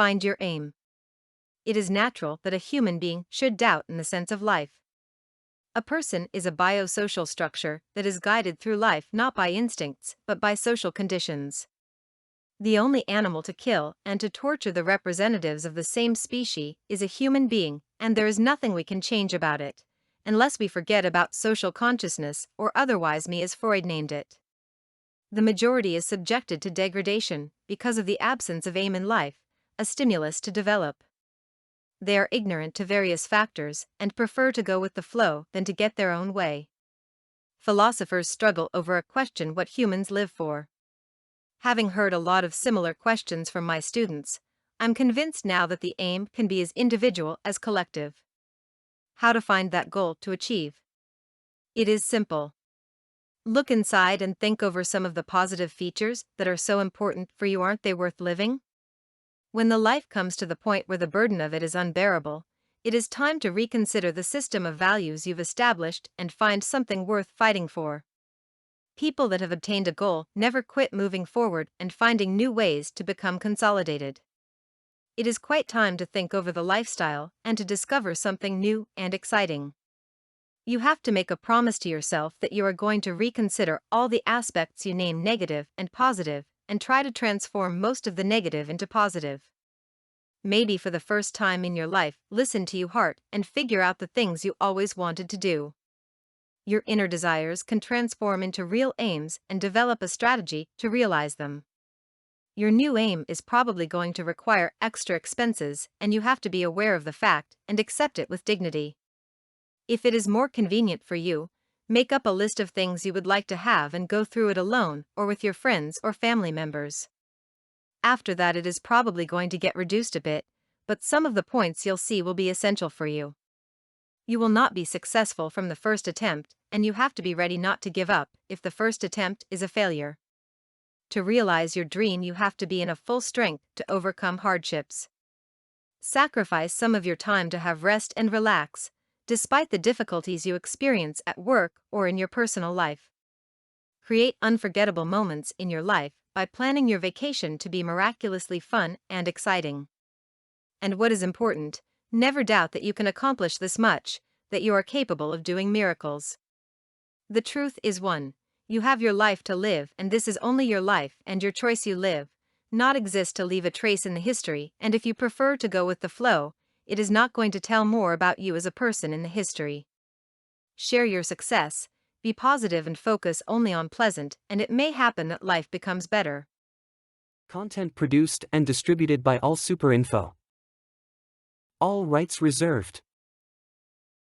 Find your aim. It is natural that a human being should doubt in the sense of life. A person is a biosocial structure that is guided through life not by instincts but by social conditions. The only animal to kill and to torture the representatives of the same species is a human being, and there is nothing we can change about it, unless we forget about social consciousness or otherwise me as Freud named it. The majority is subjected to degradation because of the absence of aim in life, a stimulus to develop. They are ignorant to various factors and prefer to go with the flow than to get their own way. Philosophers struggle over a question: what humans live for. Having heard a lot of similar questions from my students, I'm convinced now that the aim can be as individual as collective. How to find that goal to achieve? It is simple. Look inside and think over some of the positive features that are so important for you. Aren't they worth living? When the life comes to the point where the burden of it is unbearable, it is time to reconsider the system of values you've established and find something worth fighting for. People that have obtained a goal never quit moving forward and finding new ways to become consolidated. It is quite time to think over the lifestyle and to discover something new and exciting. You have to make a promise to yourself that you are going to reconsider all the aspects you name negative and positive, and try to transform most of the negative into positive. Maybe for the first time in your life, listen to your heart and figure out the things you always wanted to do. Your inner desires can transform into real aims and develop a strategy to realize them. Your new aim is probably going to require extra expenses, and you have to be aware of the fact and accept it with dignity. If it is more convenient for you, make up a list of things you would like to have and go through it alone or with your friends or family members. After that, it is probably going to get reduced a bit, but some of the points you'll see will be essential for you. You will not be successful from the first attempt, and you have to be ready not to give up if the first attempt is a failure. To realize your dream, you have to be in a full strength to overcome hardships. Sacrifice some of your time to have rest and relax, despite the difficulties you experience at work or in your personal life. Create unforgettable moments in your life by planning your vacation to be miraculously fun and exciting. And what is important, never doubt that you can accomplish this much, that you are capable of doing miracles. The truth is one: you have your life to live, and this is only your life and your choice. You live, not exist to leave a trace in the history, and if you prefer to go with the flow, it is not going to tell more about you as a person in the history. Share your success, be positive and focus only on pleasant, and it may happen that life becomes better. Content produced and distributed by All Super Info. All rights reserved.